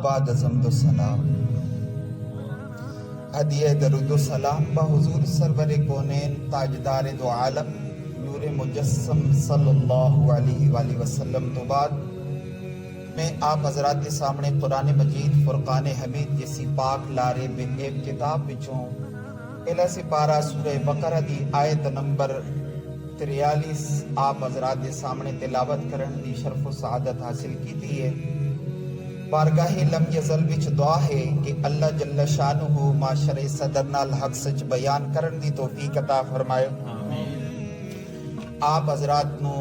بعد حمد و سلام ہدیہ درود و سلام با حضور سرور کونین تاجدار دو عالم نور مجسم صلی اللہ علیہ وآلہ وسلم تو بعد میں آپ حضرات کے سامنے قرآن مجید فرقان حمید جیسی پاک لارے بے ایک کتاب بچوں الہ سپارہ سورہ بقرہ دی آیت نمبر 43 آپ حضرات کے سامنے تلاوت کرن دی شرف و سعادت حاصل کی تھی ہے۔ بارگاہ لم یزل وچ دعا ہے کہ اللہ جل شانہ معاشر صدرنا الحق سچ بیان کرن دی توفیق عطا فرمائے۔ آپ حضرات نو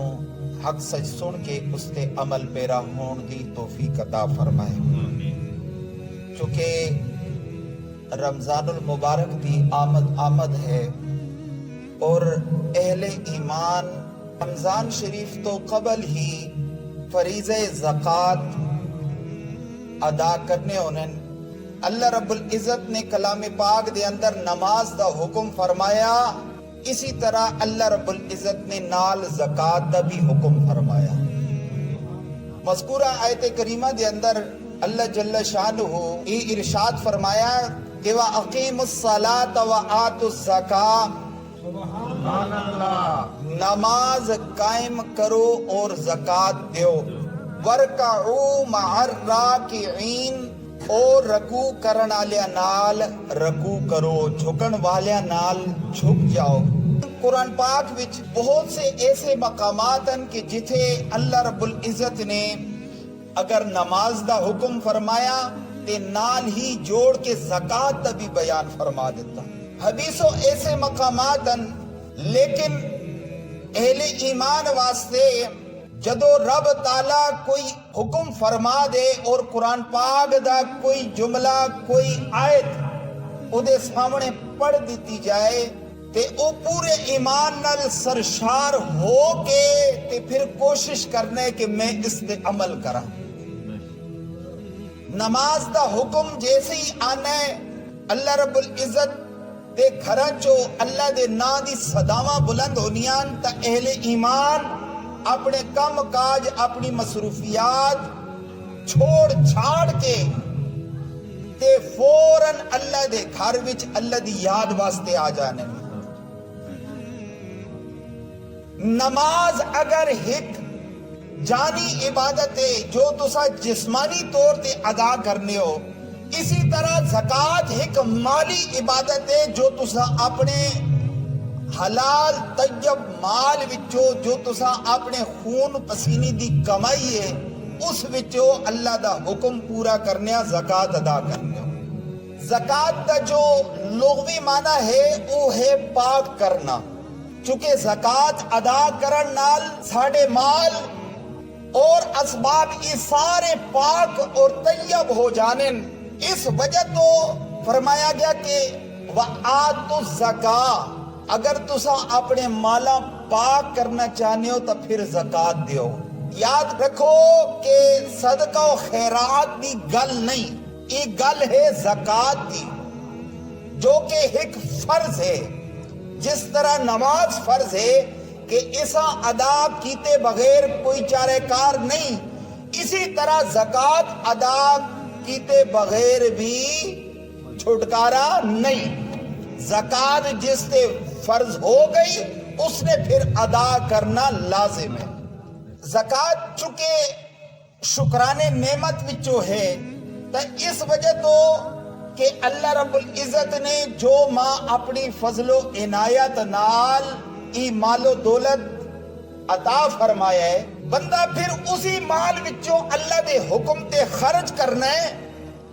حق سچ سن کے اس تے عمل پیرا ہون دی توفیق عطا فرمائے۔ چونکہ رمضان المبارک دی آمد ہے اور اہل ایمان رمضان شریف تو قبل ہی فریضہ زکوٰۃ ادا کرنے انہیں اللہ رب العزت نے کلام پاک دے اندر نماز دا حکم فرمایا، اسی طرح اللہ رب العزت نے نال زکوٰۃ دا بھی حکم فرمایا۔ مذکورہ آیت کریمہ دے اندر اللہ جل شانہ یہ ارشاد فرمایا کہ وَأَقِيمُوا الصَّلَاةَ وَآتُوا الزَّكَاةَ، سبحان اللہ، نماز قائم کرو اور زکوٰۃ دیو، وَارْكَعُوا مَعَ الرَّاكِعِينَ، اور رکوع کرن والیاں نال رکوع کرو، جھکن والیاں نال جھک جاؤ۔ قرآن پاک وچ بہت سے ایسے مقامات ہیں کہ جتھے اللہ رب العزت نے اگر نماز دا حکم فرمایا تے نال ہی جوڑ کے زکوٰۃ دا بھی بیان فرما دیتا۔ حدیثوں ایسے مقامات ہیں، لیکن اہل ایمان واسطے جدو رب تعالیٰ کوئی حکم فرما دے اور قرآن پاک دا کوئی جملہ کوئی آیت او دے سامنے پڑھ دیتی جائے تے او پورے ایمان نال سرشار ہو کے تے پھر کوشش کرنے کہ میں اس تے عمل کرا۔ نماز دا حکم جیسے ہی آنا ہے اللہ رب العزت دے گھراں چو اللہ دے نا دی صداواں بلند ہونیاں تا اہل ایمان اپنے کم کاج اپنی مصروفیات چھوڑ چھاڑ کے تے فوراً اللہ دے گھر وچ اللہ دی یاد واسطے آ جانے۔ نماز اگر ایک جانی عبادت ہے جو تسا جسمانی طور تے ادا کرنے ہو، اسی طرح زکوٰۃ ایک مالی عبادت ہے جو تسا اپنے حلال طیب مال وچو جو تسا اپنے خون پسینے دی کمائی ہے اس وچو اللہ دا حکم پورا کرنے زکوٰۃ ادا کرنے۔ زکوٰۃ دا جو لغوی معنی ہے وہ ہے پاک کرنا، چونکہ زکوٰۃ ادا کرن نال ساڑے مال اور اسباب یہ سارے پاک اور طیب ہو جانے، اس وجہ تو فرمایا گیا کہ وَآتُوا الزَّكَاةَ، اگر تسا اپنے مالا پاک کرنا چاہنے ہو تو پھر زکوٰۃ دیو۔ یاد رکھو کہ صدقہ و خیرات دی گل نہیں، یہ گل ہے زکوٰۃ دی، جو کہ ایک فرض ہے۔ جس طرح نماز فرض ہے کہ اسا ادا کیتے بغیر کوئی چارہ کار نہیں، اسی طرح زکوٰۃ ادا کیتے بغیر بھی چھٹکارا نہیں۔ زکوٰۃ جس تے فرض ہو گئی اس نے پھر ادا کرنا لازم ہے۔ زکوٰۃ چونکہ شکران نعمت وچوں ہے تو اس وجہ تو کہ اللہ رب العزت نے جو ماں اپنی فضل و عنایت نال ای مال و دولت عطا فرمایا ہے، بندہ پھر اسی مال وچوں اللہ دے حکم تے خرچ کرنا ہے،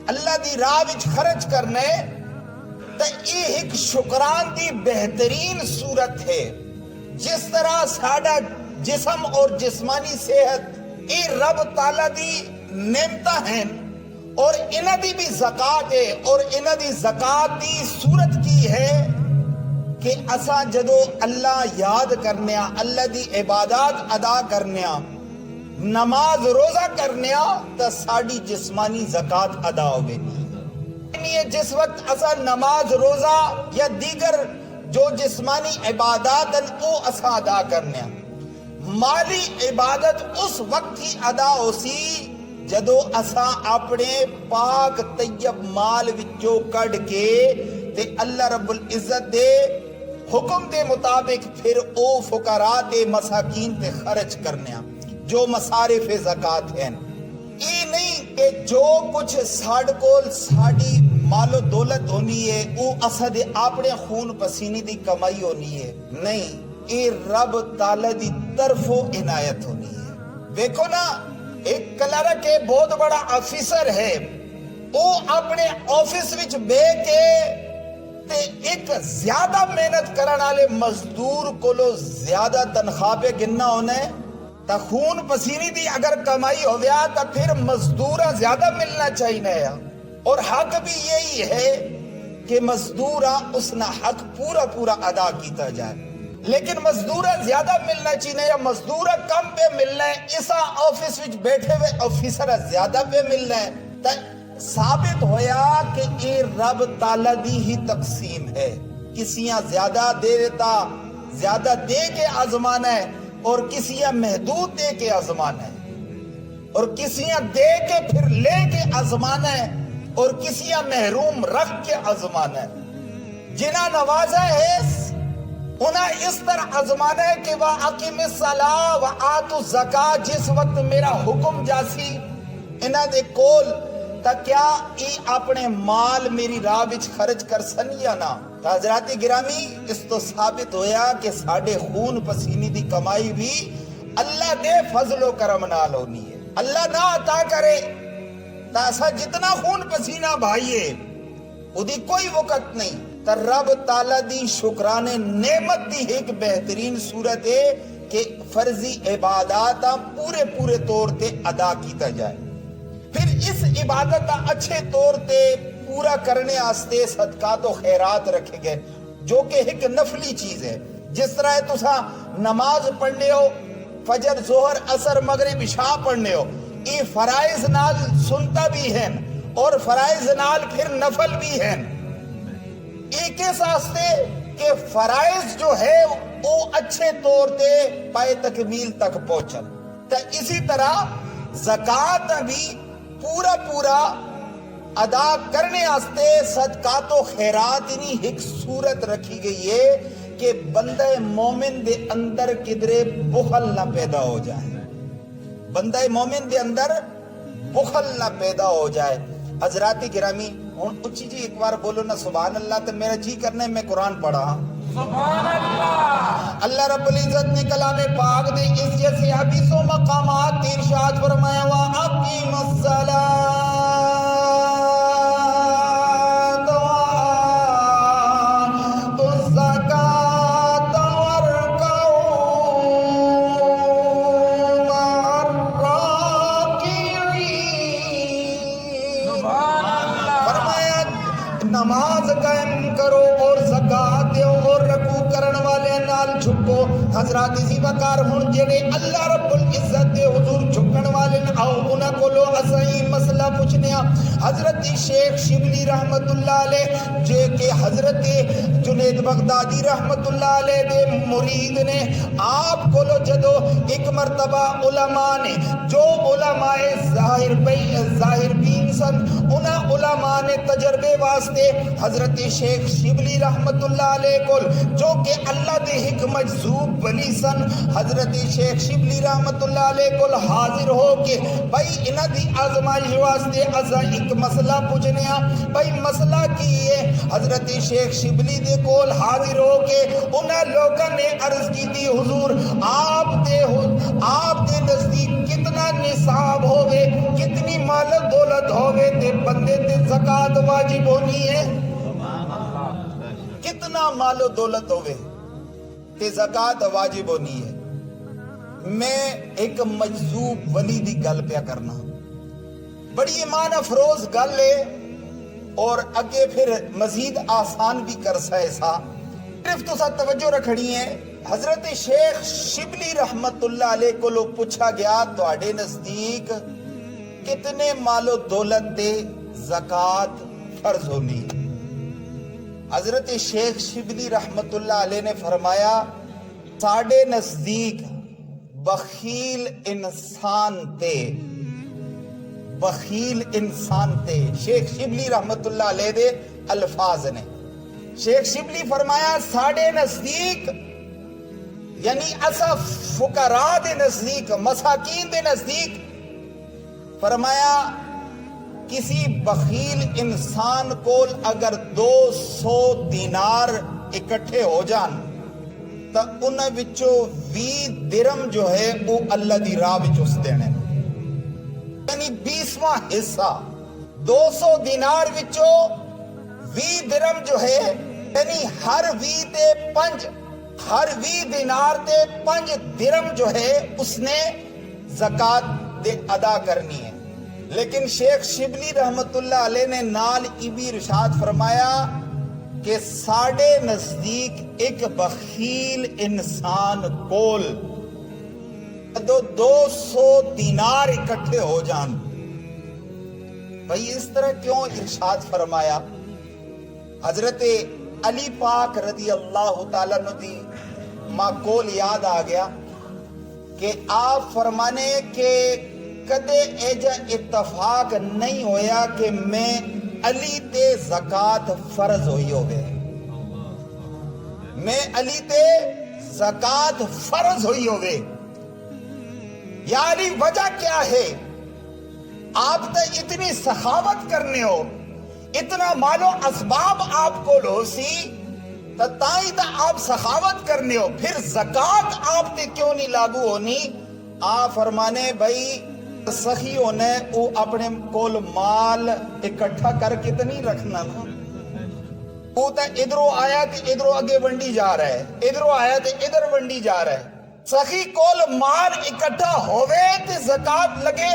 اللہ دی راہ وچ خرچ کرنا ہے، تو یہ ایک شکران دی بہترین صورت ہے۔ جس طرح ساڑا جسم اور جسمانی صحت یہ رب تعالیٰ دی نعمتاں ہیں اور انہاں دی بھی زکوٰۃ ہے، اور انہاں دی زکوٰۃ دی صورت کی ہے کہ اساں جدو اللہ یاد کرنے اللہ دی عبادات ادا کرنے نماز روزہ کرنے تو ساڑی جسمانی زکوٰۃ ادا ہوگی۔ جس وقت اساں نماز روزہ یا دیگر جو جسمانی عبادات ہیں وہ اساں ادا کرنے، مالی عبادت اس وقت ہی ادا ہو سی جدو اساں اپنے پاک طیب مال وچوں کڈ کے تے اللہ رب العزت دے حکم دے مطابق پھر او فقراء تے مساکین تے خرچ کرنے جو مصارف زکات ہیں. یہ نہیں کہ جو کچھ ساڈ کول ساڈی مال و دولت ہونی ہے وہ اساں دے اپنے خون پسینے دی کمائی ہونی ہے. نہیں، یہ رب تعالی دی طرفوں عنایت ہونی ہے. دیکھو نا، ایک کلرک ہے، بہت بڑا آفیسر ہے، وہ اپنے آفس وچ بے کے تے ایک زیادہ محنت کرن والے مزدور کولو زیادہ تنخواہ پہ گننا ہونا ہے. تا خون پسینی دی اگر کمائی ہو گیا تا پھر مزدورہ زیادہ ملنا چاہیے. اور حق بھی یہی ہے کہ مزدورہ اس نہ حق پورا پورا ادا کیتا جائے. لیکن مزدورہ زیادہ ملنا چاہیے یا مزدورہ کم پہ ملنا ہے، اسا آفس وچ بیٹھے ہوئے آفیسر زیادہ پہ ملنا ہے. تا ثابت ہویا کہ یہ رب تعالی دی ہی تقسیم ہے. کسیاں زیادہ دے دیتا، زیادہ دے کے آزمانا ہے، اور کسیاں محدود دے کے آزمانا ہے، اور کسیاں دے کے پھر لے کے آزمانا ہے، اور کسیاں محروم رکھ کے آزمانا ہے. جنہ نوازا ہے انہیں اس طرح آزمانا ہے کہ وَأَقِمِ الصَّلَاةَ وَآتُوا الزَّكَاةَ، جس وقت میرا حکم جاسی انہاں دے کول تا کیا ای اپنے مال میری راہ وچ خرچ کر سن یا نہ. حضرات گرامی، اس تو ثابت ہویا کہ ساڑھے خون پسینی دی کمائی بھی اللہ دے فضل و کرم نال ہونی ہے. اللہ نہ عطا کرے تا ایسا جتنا خون پسینہ بھائیے وہ دی کوئی وقت نہیں. تا رب تعالیٰ دی شکران نعمت دی ایک بہترین صورت ہے کہ فرضی عبادات پورے پورے طور تے ادا کیتا جائے. پھر اس عبادت اچھے طور تے پورا کرنے آستے صدقات و خیرات رکھے گئے جو کہ ایک نفلی چیز ہے. جس طرح تسا نماز پڑھنے ہو، فجر ظہر عصر مغرب عشاء پڑھنے ہو، یہ فرائض نال سنتا بھی ہیں اور فرائض نال پھر نفل بھی ہیں. ایک اس آستے کہ فرائض جو ہے وہ اچھے طور تے پائے تکمیل تک پہنچن. تو اسی طرح زکات بھی پورا پورا ادا کرنے آستے صدقات و خیرات انہی ایک صورت رکھی گئی ہے کہ بندہ مومن دے اندر کدرے بخل نہ پیدا ہو جائے. بندہ مومن دے اندر بخل نہ پیدا ہو جائے. حضرات گرامی، اچھی جی ایک بار بولو نا سبحان اللہ. تو میرا جی کرنے میں قرآن پڑھا. سبحان اللہ. اللہ رب العزت نے کلام پاک دے اس جیسے حدیث و مقامات ارشاد فرمایا وَأَقِيمُ الصَّلَاةَ نماز قائم کرو اور زکات دیو اور رکوع کرن والے نال جھکو. حضرات اسی وقار ہن جڑے اللہ رب العزت دے حضور جھکن والے آؤ انہاں کولو اسائی مسئلہ پوچھنے. حضرت شیخ شبلی رحمت اللہ علیہ جے کہ حضرت جنید بغدادی رحمت اللہ علیہ دے مرید نے، آپ کولو جدو ایک مرتبہ علماء نے جو علماء ظاہر بین سن، انہاں علماء نے تجربے واسطے حضرت شیخ شبلی رحمت اللہ علیہ کول جو کہ اللہ دے ایک مجذوب ولی سن، حضرت شیخ شبلی رحمت اللہ علیہ کول حاضر ہو کے بھائی انہاں دی آزمائش واسطے ازا ایک مسئلہ پوچھنے ہاں. بھائی مسئلہ کی ہے؟ حضرت شیخ شبلی دے کول حاضر ہو کے انہاں لوگوں نے عرض کی تھی حضور آپ دے نزدیک کتنا نصاب ہوئے، کتنی مال دولت ہوئے تے بندے تے زکات واجب ہونی ہے؟ کتنا مال و دولت ہوئے تے زکات واجب ہونی ہے؟ میں ایک مجذوب ولی دی گل پیا کرنا، بڑی ایمان افروز گل ہے اور اگے پھر مزید آسان بھی کر سا. صرف تو ساتھ توجہ رکھنی ہے. حضرت شیخ شبلی رحمت اللہ علیہ کو لوگ پوچھا گیا تواڈے نزدیک کتنے مال و دولت دے زکات فرض ہونی؟ حضرت شیخ شبلی رحمت اللہ علیہ نے فرمایا ساڑھے نزدیک بخیل انسان تے بخیل انسان تے شیخ شبلی رحمت اللہ علیہ دے الفاظ نے. شیخ شبلی فرمایا ساڑے نزدیک یعنی اسا فقراء دے نزدیک مساکین دے نزدیک فرمایا کسی بخیل انسان کو اگر 200 دینار اکٹھے ہو جان تو ان وچوں 20 درم جو ہے وہ اللہ دی راہ وچ اس دینے یعنی 20واں حصہ 200 دینار وچوں 20 درم جو ہے یعنی ہر 20 تے 5 ہر 20 دینار تے 5 درم جو ہے اس نے زکاة دے ادا کرنی ہے. لیکن شیخ شبلی رحمت اللہ علیہ نے نال بھی ارشاد فرمایا کہ ساڑے نزدیک ایک بخیل انسان کول 200 دینار اکٹھے ہو جان. بھئی اس طرح کیوں ارشاد فرمایا؟ حضرت علی پاک رضی اللہ تعالیٰ عنہ دی معقول یاد آ گیا کہ آپ فرمانے کہ کدے ایجا اتفاق نہیں ہویا کہ میں علی تے زکاة فرض ہوئی ہوئے میں علی تے زکاة فرض ہوئی ہوئے. یعنی وجہ کیا ہے؟ آپ تے اتنی سخاوت کرنے ہو اتنا مال و اسباب آپ کو لو سی تائیں تا آپ سخاوت کرنے ہو پھر زکاة آپ تے کیوں نہیں لاگو ہونی؟ آپ فرمانے بھئی سخی ہونے وہ اپنے کول مال اکٹھا کر کے تو نہیں رکھنا نا. وہ تا ادھروں آیا تے ادھروں آگے ونڈی جا رہا ہے ادھروں آیا تے ادھر ونڈی جا رہا ہے. سخی کول مال اکٹھا ہوئے تے زکاة لگے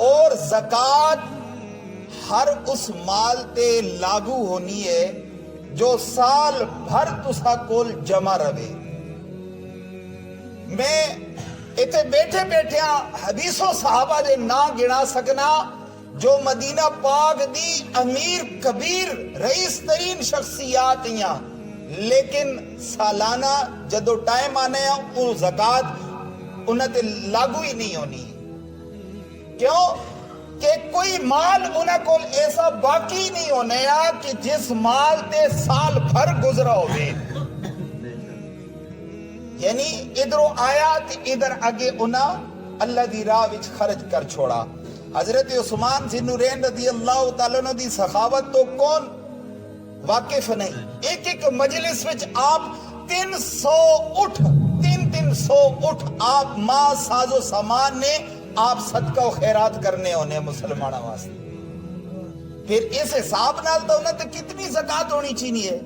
اور زکاة ہر اس مال تے لاگو ہونی ہے جو سال بھر تسا کول جمع رہے. میں ایتے بیٹھے بیٹھے حدیثوں صحابہ دے نا گنا سکنا جو مدینہ پاک دی امیر کبیر رئیس ترین شخصیات ہیں لیکن سالانہ جدو ٹائم آنے ہیں وہ زکاة انہیں تے لاگو ہی نہیں ہونی. کیوں کہ کوئی مال انہیں کو ایسا باقی نہیں ہونے کہ جس مال تے سال بھر گزرا ہوئے یعنی ادھروں آیا تے ادھر آگے انہیں اللہ دی راہ وچ خرچ کر چھوڑا. حضرت عثمان ذی النورین رضی اللہ تعالیٰ عنہ دی سخاوت تو کون واقف نہیں. ایک ایک مجلس وچ آپ 300 اٹھ آپ ماں ساز و سامان نے آپ صدقہ و خیرات کرنے ہونے مسلمانہ واسطے. پھر اس حساب نال تو انہیں تو کتنی زکاة ہونی چاہیے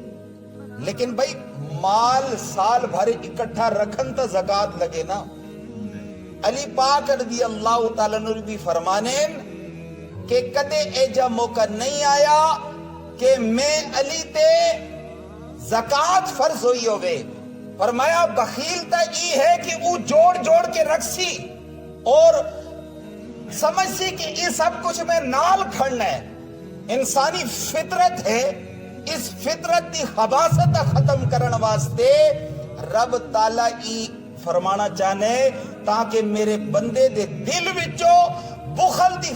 لیکن بھائی مال سال بھر اکٹھا رکھن تو زکاة لگے نا. علی پاک رضی اللہ تعالیٰ عنہ بھی فرمانے کہ کدے ایجا موقع نہیں آیا کہ میں علی تے زکاة فرض ہوئی ہوئے. فرمایا بخیل تا ای ہے کہ وہ جوڑ کے رکھ سی اور سمجھ سی کہ یہ سب کچھ میں نال کھڑنا ہے. انسانی فطرت ہے اس فطرت دی خباثت ختم کرن واسطے رب تعالیٰ ای فرمانا چاہنے تاکہ میرے بندے دے دل وچوں بخل دی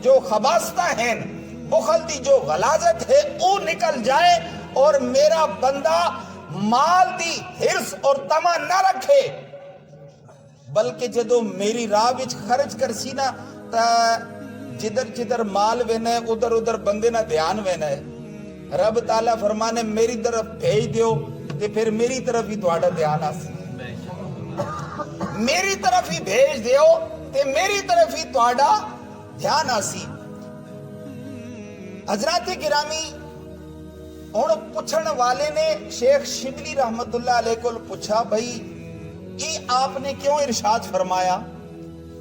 جو خباثتہ ہیں بخل دی جو غلاظت ہے وہ نکل جائے اور میرا بندہ مال دی حرص اور طمع نہ رکھے بلکہ جدو میری راہ وچ خرچ کرسی نا تا جدر مال وینا ہے ادھر بندے نہ دھیان وینا ہے. رب تعالیٰ فرمانے میری طرف بھیج دیو تے پھر میری طرف ہی تہاڈا دھیان آسی. میری طرف ہی بھیج دیو تے میری طرف ہی تہاڈا دھیان آسی. حضرات گرامی ہن پوچھن والے نے شیخ شبلی رحمت اللہ علیہ کو پوچھا بھائی یہ آپ نے کیوں ارشاد فرمایا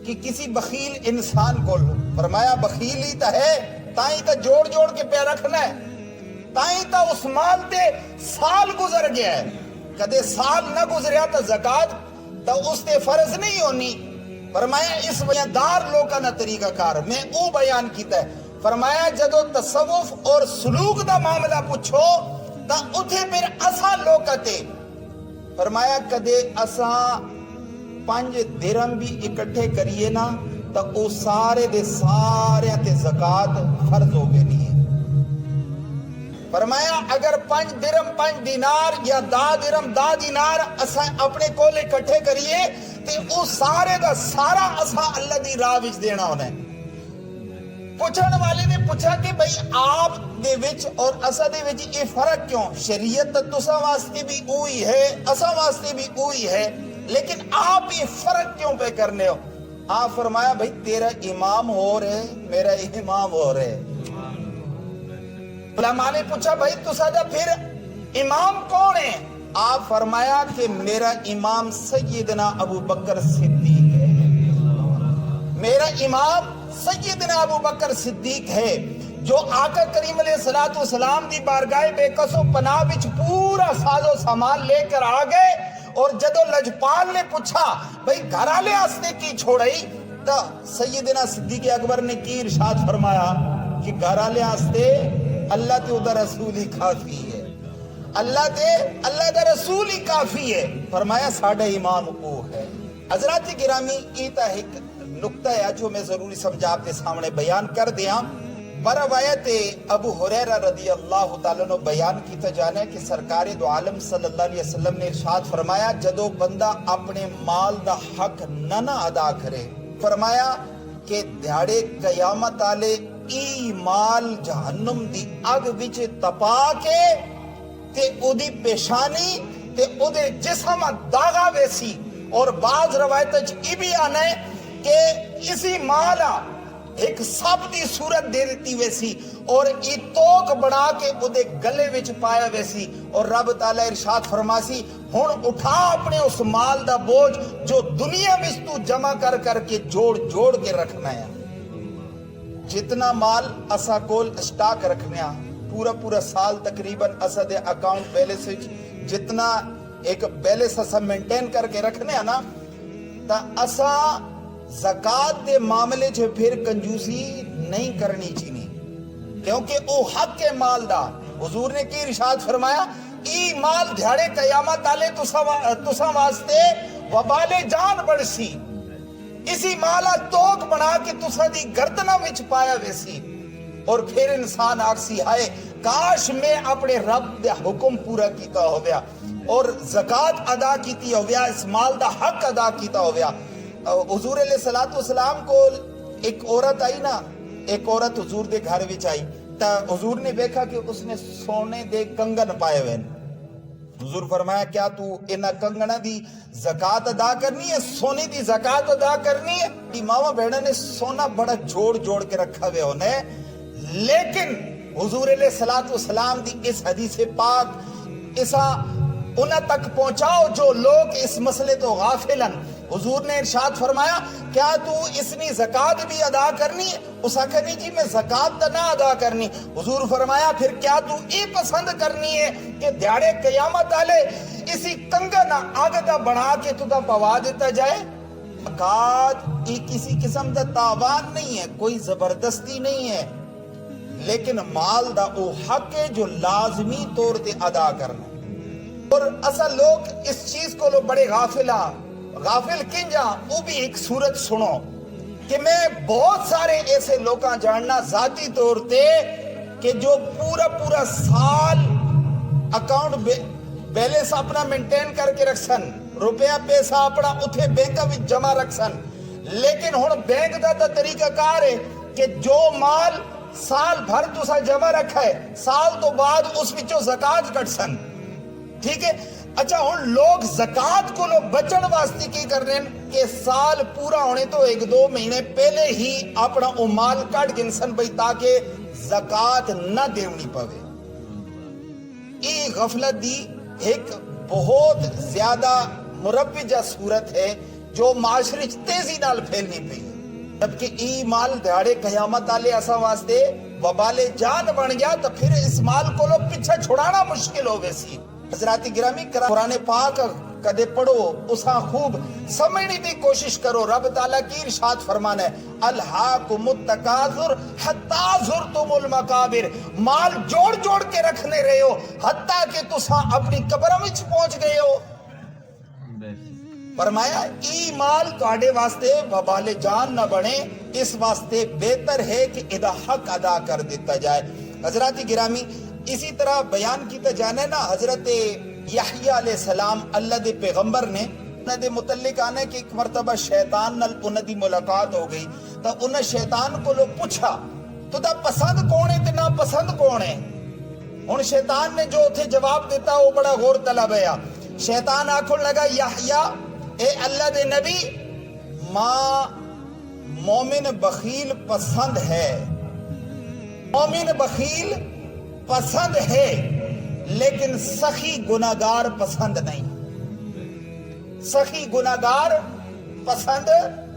کہ کسی بخیل انسان کو فرمایا بخیل ہی تا ہے تائیں تا جوڑ کے پہ رکھنا ہے تائیں تا اس مال تے سال گزر گیا ہے کدے سال نہ گزریا تا زکاة تا اس تے فرض نہیں ہونی. فرمایا اس بیاندار لوگاں نا طریقہ کار میں او بیان کیتا ہے. فرمایا جدو تصوف اور سلوک دا معاملہ پوچھو تا اتھے پھر اسا لوکتے. فرمایا کدے اسا 5 درم بھی اکٹھے کریے نا تو او سارے دے سارے تے زکات فرض ہو گئی نہیں ہے۔ فرمایا اگر 5 درم 5 دینار یا 10 درم 10 دینار اساں اپنے کول اکٹھے کریے تے او سارے دا سارا اساں اللہ دی راہ وچ دینا ہونا ہے۔ پوچھن والے نے پوچھا کہ بھئی آپ دے وچ اور اسا دے وچ یہ فرق کیوں؟ شریعت تساں واسطے بھی اوہی ہے، اساں واسطے بھی اوہی ہے، لیکن آپ یہ فرق کیوں پہ کرنے ہو؟ آپ فرمایا بھئی تیرا امام ہو رہے میرا امام ہو رہے۔ علماء نے پوچھا بھئی تساں دا پھر امام کون ہے؟ آپ فرمایا کہ میرا امام سیدنا ابو بکر صدیق ہے، میرا امام سیدنا ابو بکر صدیق ہے، جو آقا کریم علیہ السلام دی بارگاہ بے کس و پناہ وچ پورا ساز و سامان لے کر آ گئے، اور جدو لجپال نے پوچھا بھئی گھر والے واسطے کی چھوڑائی، تو سیدنا صدیق اکبر نے کی ارشاد فرمایا کہ گھر والے واسطے اللہ تے ادھر رسول ہی کافی ہے، اللہ دا رسول ہی کافی ہے۔ فرمایا ساڈا امام وہ ہے۔ حضرات گرامی یہ تا ایک نقطہ ہے جو میں ضروری سمجھا آپ کے سامنے بیان کر دیا۔ بروایت ابو ہریرہ رضی اللہ تعالیٰ نے بیان کیتا جانا ہے کہ سرکار دو عالم صلی اللہ علیہ وسلم نے ارشاد فرمایا جدو بندہ اپنے مال دا حق نہ ادا کرے، فرمایا کہ دیہڑے قیامت آلے ای مال جہنم دی اگ وچ تپا کے تے او دی پیشانی تے او دے جسم داغا ویسی، اور بعض روایت ای بھی آنا ہے کہ اسی مالا ایک سب دی صورت دے دیتی ویسی اور ای توک بڑھا کے او دے گلے وچ پایا ویسی، اور رب تعالیٰ ارشاد فرماسی ہن اٹھا اپنے اس مال دا بوجھ جو دنیا میں تو جمع کر کر کے جوڑ کے رکھنا ہے۔ جتنا مال اسا کول اسٹاک رکھنے پورا سال تقریباً اسا دے اکاؤنٹ بیلنس جتنا ایک بیلنس اسا مینٹین کر کے رکھنے نا، تا اسا زکاة دے معاملے چھے پھر کنجوسی نہیں کرنی چینی، کیونکہ او حق کے مال دا حضور نے کی ارشاد فرمایا ای مال دھیاڑے قیامت آلے تسا واسطے وبال جان بڑھسی، اسی مالا توک بنا کے تسا دی گردنہ وچ پایا ویسی، اور پھر انسان آکسی آئے کاش میں اپنے رب دے حکم پورا کیتا ہو گیا اور زکاة ادا کیتی ہو گیا، اس مال دا حق ادا کیتا ہو گیا۔ حضور علیہ السلام کو ایک عورت آئی نا، ایک عورت حضور دے گھر وچ آئی، تا حضور نے دیکھا کہ اس نے سونے دے کنگن پائے ہوئے۔ حضور فرمایا کیا تو انہا کنگنہ دی زکاة ادا کرنی ہے، سونے دی زکاة ادا کرنی ہے؟ ماما بیڑا نے سونا بڑا جوڑ کے رکھا ہوئے ہونے، لیکن حضور علیہ السلام دی اس حدیث پاک اسا انہاں تک پہنچاؤ جو لوگ اس مسئلے تو غافلن۔ حضور نے ارشاد فرمایا کیا تو اسنی زکاة بھی ادا کرنی ہے؟ اسا کہنی جی میں زکاة نہ ادا کرنی۔ حضور فرمایا پھر کیا تو یہ پسند کرنی ہے کہ دیہڑے قیامت آلے اسی کنگن آگدہ بنا کے تو دا پوا دیتا جائے؟ زکاة یہ کسی قسم دا تاوان نہیں ہے، کوئی زبردستی نہیں ہے، لیکن مال دا او حق ہے جو لازمی طور تے ادا کرنا۔ اور اصل لوگ اس چیز کو لوگ بڑے غافل کنجا، وہ بھی ایک صورت سنو کہ میں بہت سارے ایسے لوگاں جاننا ذاتی طور تے کہ جو پورا سال اکاؤنٹ بیلنس اپنا مینٹین کر کے رکھ سن، روپیہ پیسہ اپنا اتھے بینکہ بھی جمع رکھ سن، لیکن ہن بینک دا طریقہ کار ہے کہ جو مال سال بھر تسا جمع رکھا ہے سال تو بعد اس وچوں زکاة کٹ سن، ٹھیک ہے؟ اچھا ہن لوگ زکاة کو لوگ بچن واسطے کی کر رہے ہیں کہ سال پورا ہونے تو 1-2 مہینے پہلے ہی اپنا او مال کٹ گنسن بھئی تاکہ زکاة نہ دیونی پوے۔ یہ غفلت دی ایک بہت زیادہ مربجہ صورت ہے جو معاشرے تیزی نال پھیلنی پئی، جبکہ ای مال دیہڑے قیامت آلے اسا واسطے وبال جان بن گیا تو پھر اس مال کو لوگ پیچھے چھڑانا مشکل ہو ویسی۔ حضرات گرامی قرآن پاک کدے پڑھو اسا خوب سمجھنے کی کوشش کرو۔ رب تعالیٰ کی ارشاد فرمانا ہے الہاکم التکاثر حتی زرتم المقابر، مال جوڑ کے رکھنے رہے ہو حتیٰ کہ تسا اپنی قبر میں پہنچ گئے ہو۔ فرمایا ای مال تواڈے واسطے وبال جان نہ بنے، اس واسطے بہتر ہے کہ ادا حق ادا کر دیتا جائے۔ حضرات گرامی اسی طرح بیان کیتا جانا ہے نا، حضرت یحییٰ علیہ السلام اللہ دے پیغمبر نے انہاں دے متعلق آنا ہے کہ ایک مرتبہ شیطان نال انہاں دی ملاقات ہو گئی، تو انہاں شیطان کو پوچھا تو دا پسند کون ہے تے نا پسند کون ہے؟ ہن شیطان نے جو اتھے جواب دیتا وہ بڑا غور طلب ہے۔ شیطان آکھن لگا یحییٰ اے اللہ دے نبی، ماں مومن بخیل پسند ہے، مومن بخیل پسند ہے، لیکن سخی گناہگار پسند نہیں، سخی گناہگار پسند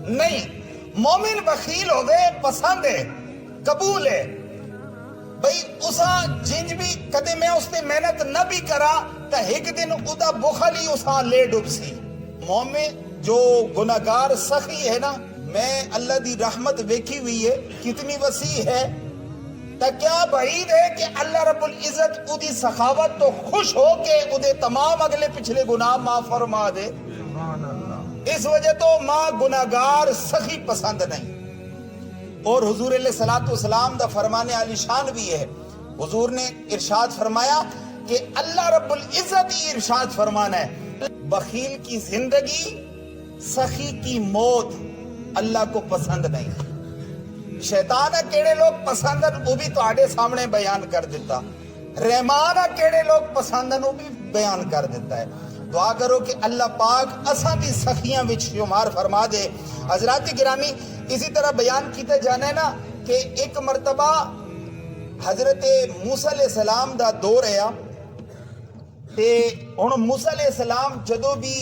نہیں۔ مومن بخیل ہو گئے پسند ہے، قبول ہے بھئی اسا جنج بھی کدے میں اس نے محنت نہ بھی کرا تا ایک دن ادا بخل ہی اسا لے ڈب سی۔ مومن جو گناہگار سخی ہے نا، میں اللہ دی رحمت ویکھی ہوئی ہے کتنی وسیع ہے، تا کیا بعید ہے کہ اللہ رب العزت ادی سخاوت تو خوش ہو کے ادے تمام اگلے پچھلے گناہ معاف فرما دے۔ اس وجہ تو ماں گناہگار سخی پسند نہیں۔ اور حضور علیہ السلام دا فرمان علی شان بھی ہے، حضور نے ارشاد فرمایا کہ اللہ رب العزت ہی ارشاد فرمانا ہے، بخیل کی زندگی سخی کی موت اللہ کو پسند نہیں۔ شیطان کیڑے لوگ پسند ہیں وہ بھی تو آڑے سامنے بیان کر دیتا، رحمان کیڑے لوگ پسند ہیں وہ بھی بیان کر دیتا ہے۔ دعا کرو کہ اللہ پاک اساں بھی سخیاں وچ شمار فرما دے۔ حضرات گرامی اسی طرح بیان کیتا جانا ہے نا کہ ایک مرتبہ حضرت موسیٰ علیہ السلام دا دور ہے، تے ہن موسیٰ علیہ السلام جدو بھی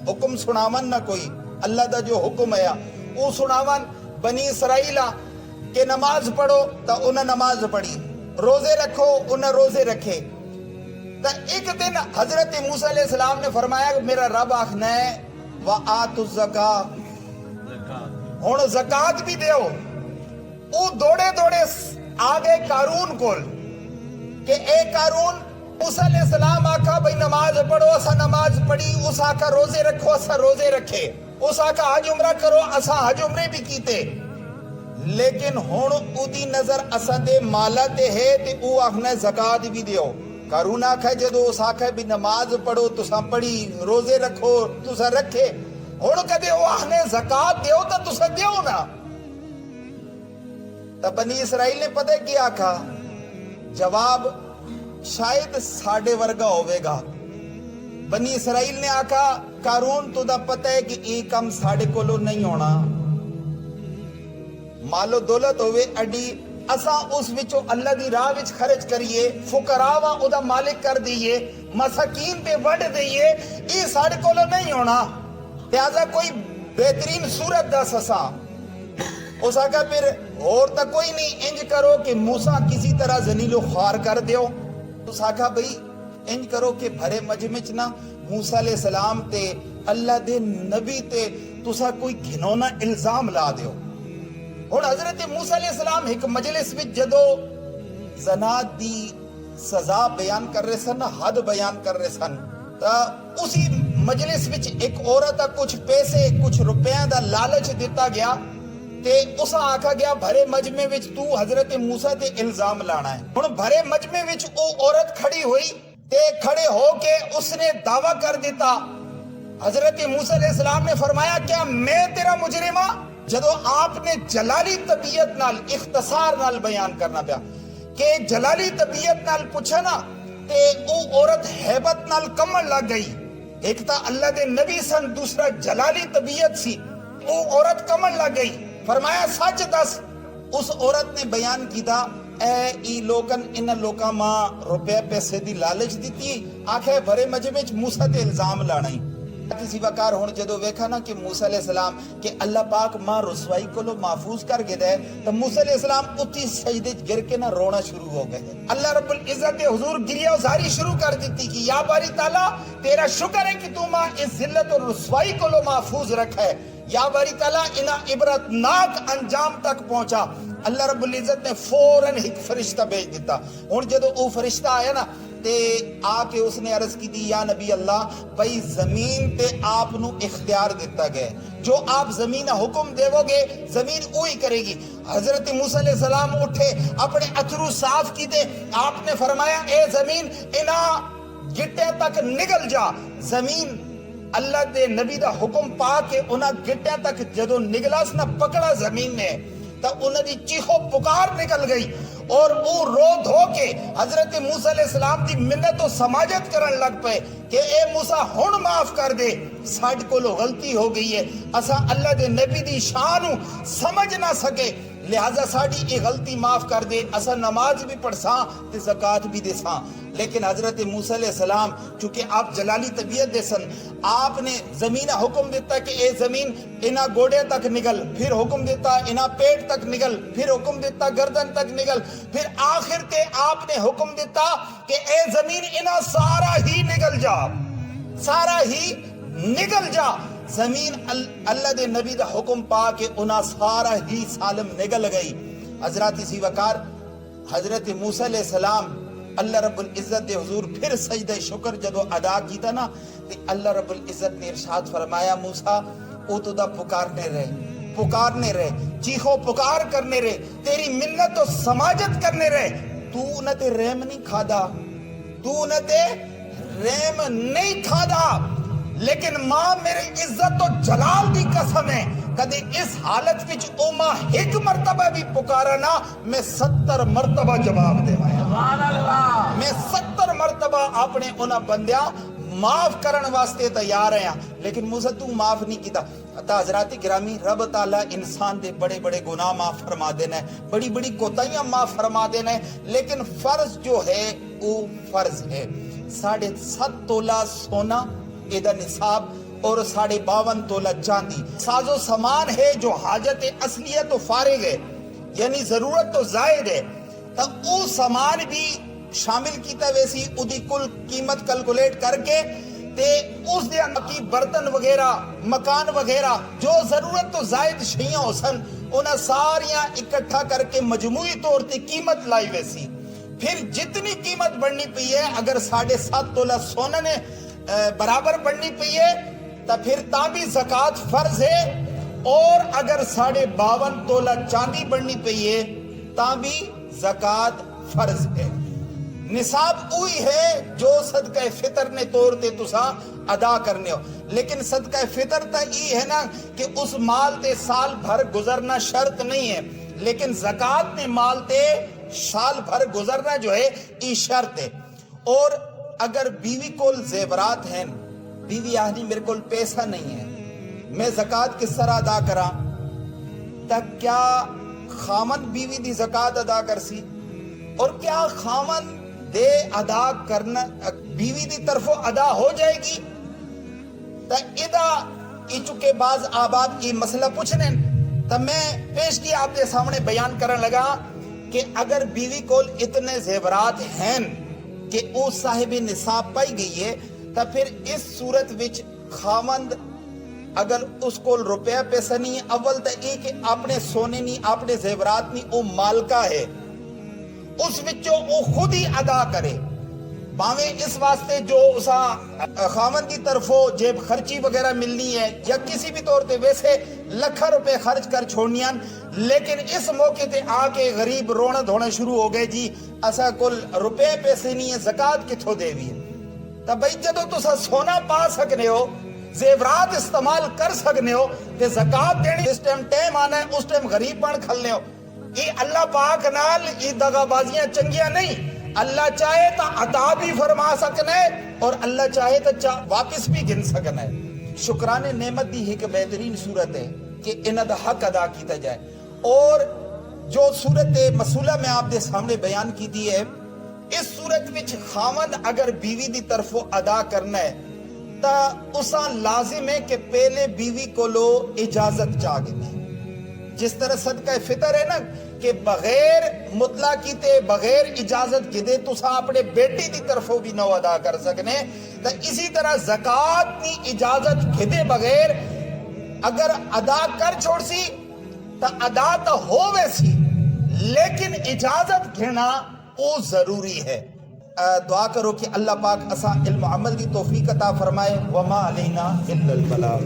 حکم سناون نہ کوئی اللہ دا جو حکم ہے وہ سناون بنی اسرائیل کہ نماز پڑھو تا انہیں نماز پڑھی، روزے رکھو انہیں روزے رکھے۔ تا ایک دن حضرت موسیٰ علیہ السلام نے فرمایا کہ میرا رب آخنا ہے وَآتُ الزَّکَاةَ، ہن زکات بھی دیو۔ وہ دوڑے دوڑے آگے قارون کول کہ اے قارون، موسیٰ علیہ السلام آکھا بھئی نماز پڑھو، اسا نماز پڑھی، اس آکھا روزے رکھو، اسا روزے رکھے، اس آکھا حج عمرہ کرو، اسا حج عمرے بھی کیتے، لیکن ہن اودی نظر اسا دے مالا تے ہے تے او آکھنا زکات بھی دیو۔ قارون آکھا جدو اس آکھا بھی نماز پڑھو تسا پڑھی، روزے رکھو تسا رکھے، ہن کدے او آکھنے زکات دیو تا تسا دیو نا۔ تا بنی اسرائیل نے پتہ کیا آکھا، جواب شاید ساڑھے ورگا ہوئے گا۔ بنی اسرائیل نے آکھا قارون تو دا پتہ ہے کہ ایک کم ساڑھے کولو نہیں ہونا، مالو دولت ہوئے اڈی، اسا اس وچو اللہ دی راہ وچ خرچ کریے، فقراوا او دا مالک کر دیئے، مساکین پہ وڈ دیئے، یہ ساڑھے کولو نہیں ہونا، لہذا کوئی بہترین صورت دا سسا۔ اس آگا پھر اور تا کوئی نہیں، انج کرو کہ موسیٰ کسی طرح ذلیل و خوار کر دیو۔ اس آگا بھئی انج کرو کہ بھرے مجمع نا موسیٰ علیہ السلام تے اللہ دے نبی تے تسا کوئی گھنونا الزام لا دیو۔ اور حضرت موسیٰ علیہ السلام ایک مجلس وچ جدو زنات دی سزا بیان کر رہے سن، حد بیان کر رہے سن، تا اسی مجلس وچ ایک عورت کچھ پیسے کچھ روپیاں دا لالچ دیتا گیا تے اسا آکھا گیا بھرے مجمع وچ تو حضرت موسیٰ تے الزام لانا ہے۔ ہن بھرے مجمع وچ او عورت کھڑی ہوئی تے کھڑے ہو کے اس نے دعویٰ کر دیتا۔ حضرت موسیٰ علیہ السلام نے فرمایا کیا میں تیرا مجرم ہاں؟ جدو آپ نے جلالی طبیعت نال اختصار نال بیان کرنا پیا کہ جلالی طبیعت نال پوچھا نا تے او عورت حیبت نال کمن لگ گئی، ایک تا اللہ دے نبی سن، دوسرا جلالی طبیعت سی، او عورت کمن لگ گئی۔ فرمایا سچ دس۔ اس عورت نے بیان کیتا اے ای لوکن ان لوکاں ماں روپے پیسے دی لالچ دیتی، آکھے بھرے مجمع وچ موسیٰ تے الزام لانا ہی۔ کسی وقار ہون جدو ویکھا نا کہ موسیٰ علیہ السلام کہ اللہ پاک ماں رسوائی کو لو محفوظ کر کے دے، تو موسیٰ علیہ السلام اتی سجدے گر کے نا رونا شروع ہو گئے۔ اللہ رب العزت حضور گریہ ازاری شروع کر دیتی کہ یا باری تعالیٰ تیرا شکر ہے کہ تو ماں اس ذلت اور رسوائی کو لو محفوظ رکھا ہے، یا باری تعالیٰ انہا عبرتناک انجام تک پہنچا. اللہ رب العزت نے فوراً ایک فرشتہ بھیج دیتا. اور جدو وہ فرشتہ آیا نا تے آ کے اس نے عرض کی دی یا نبی اللہ بھئی زمین تے آپ نو اختیار دیتا گئے, جو آپ زمین حکم دیو گے زمین وہی کرے گی. حضرت موسیٰ علیہ السلام اٹھے اپنے اتھرو صاف کی دے, آپ نے فرمایا اے زمین انہا گٹے تک نگل جا. زمین اللہ دے نبی دا حکم پا کے انہا گٹے تک جدو نگلا سنا پکڑا زمین نے تا انہا دی چیخو پکار نکل گئی اور وہ رو دھو کے حضرت موسیٰ علیہ السلام دی منت و سماجت کرن لگ پے کہ اے موسیٰ ہن معاف کر دے, ساڑھ کو لو غلطی ہو گئی ہے, اسا اللہ دے نبی دی شانو سمجھ نہ سکے, لہذا ساڑھی یہ غلطی معاف کر دے. اسا نماز بھی پڑھ ساں تے زکاة بھی دے ساں. لیکن حضرت موسیٰ علیہ السلام چونکہ آپ جلالی طبیعت دے سن, آپ نے زمین حکم دیتا کہ اے زمین انہا گوڑے تک نگل, پھر حکم دیتا انہا پیٹ تک نگل, پھر حکم دیتا گردن تک نگل, پھر آخر تے آپ نے حکم دیتا کہ اے زمین انہا سارا ہی نگل جا, سارا ہی نگل جا. زمین اللہ دے نبی دا حکم پا کے انہا سارا ہی سالم نگل گئی. حضرات اسی وقار حضرت موسیٰ علیہ السلام اللہ رب العزت دے حضور پھر سجدہ شکر جدو ادا کیتا نا تے اللہ رب العزت نے ارشاد فرمایا موسیٰ او تو دا پکارنے رہے, چیخو پکار کرنے رہے, تیری منت و سماجت کرنے رہے. تو نہ تے رحم نہیں کھادا, تو نہ تے رحم نہیں کھادا, لیکن ماں میرے عزت و جلال دی قسم ہے کدے اس حالت وچ او ماں ایک مرتبہ بھی پکارا نا میں 70 مرتبہ جواب دے میں 70 مرتبہ اپنے انہاں بندیاں معاف کرن واسطے تیار ہیں. لیکن موسیٰ تو معاف نہیں کیتا. تا حضرات گرامی رب تعالیٰ انسان دے بڑے بڑے گناہ معاف فرما دینا ہے, بڑی بڑی کوتاہیاں معاف فرما دینا ہے, لیکن فرض جو ہے وہ فرض ہے. 7.5 تولہ سونا ایدہ نصاب اور 52.5 تولہ چاندی ساز و سامان ہے جو حاجت اصلیت و فارغ ہے, یعنی ضرورت تو زائد ہے. تا او سامان بھی شامل کیتا ویسی ادھی کل قیمت کلکولیٹ کر کے تے اس دے کی برتن وغیرہ مکان وغیرہ جو ضرورت تو زائد شیئں ہو سن انہاں ساریاں اکٹھا کر کے مجموعی طور تے قیمت لائی ویسی. پھر جتنی قیمت بڑھنی پئی ہے اگر 7.5 تولہ سونا نے برابر بڑھنی پئی ہے تا پھر تا بھی زکاة فرض ہے, اور اگر 52.5 تولہ چاندی بڑھنی پئی ہے تا بھی زکاة فرض ہے. نصاب وہی ہے جو صدقہ فطر نے طور تے تسا ادا کرنے ہو, لیکن صدقہ فطر تا یہ ہے نا کہ اس مال تے سال بھر گزرنا شرط نہیں ہے, لیکن زکاة نے مال تے سال بھر گزرنا جو ہے یہ شرط ہے. اور اگر بیوی کول زیورات ہیں, بیوی آہنی میرے کول پیسہ نہیں ہے, میں زکاة کس طرح ادا کرا, تک کیا خامن بیوی دی زکاة ادا کر سی, اور کیا خامن دے ادا کرنا بیوی دی طرفوں ادا ہو جائے گی. تا ادا ای چکے بعض آباد کی مسئلہ پوچھنے تا میں پیش کی آپ دے سامنے بیان کرنے لگا کہ اگر بیوی کول اتنے زیورات ہیں کہ او صاحب نصاب پائی گئی ہے تا پھر اس صورت وچ خامند اگر اس کو روپیہ پیسہ نہیں ہے, اول تا ایک اپنے سونے نہیں اپنے زیورات نہیں او مالکہ ہے, اس وچوں او خود ہی ادا کرے. باویں اس واسطے جو اسا خامن کی طرفوں جیب خرچی وغیرہ ملنی ہے یا کسی بھی طور تے ویسے لکھا روپے خرچ کر چھوڑنیاں, لیکن اس موقع تے آ کے غریب رونا دھونا شروع ہو گئے جی اسا کل روپے پیسے نہیں ہے زکاة کتھوں دے بھی ہے. تا بھئی جدو تسا سونا پا سکنے ہو زیورات استعمال کر سکنے ہو تے زکاة دینی اس ٹائم آنا ہے اس ٹائم غریب بن کھلنے ہو. یہ اللہ پاک نال یہ دغا بازیاں چنگیاں نہیں, اللہ چاہے تا عطا بھی فرما سکنے اور اللہ چاہے تا واپس بھی گن سکنے. شکران نعمت دی ایک بہترین صورت ہے کہ انہ دا حق ادا کیتا جائے. اور جو صورت مسئلہ میں آپ دے سامنے بیان کی دی ہے, اس صورت وچ خامن اگر بیوی دی طرفوں ادا کرنا ہے تا اسا لازم ہے کہ پہلے بیوی کو لو اجازت چاہتے ہیں. جس طرح صدقہ فطر ہے نا کہ بغیر مطلع کیتے بغیر اجازت کی دے تو سا اپنے بیٹی دی طرفوں بھی نو ادا کر سکنے, تا اسی طرح زکاة نی اجازت کی دے بغیر اگر ادا کر چھوڑ سی تو ادا تو ہووے سی لیکن اجازت گھنا وہ ضروری ہے۔ دعا کرو کہ اللہ پاک اسا علم و عمل دی توفیق عطا فرمائے۔ وما علینا الا البلاغ۔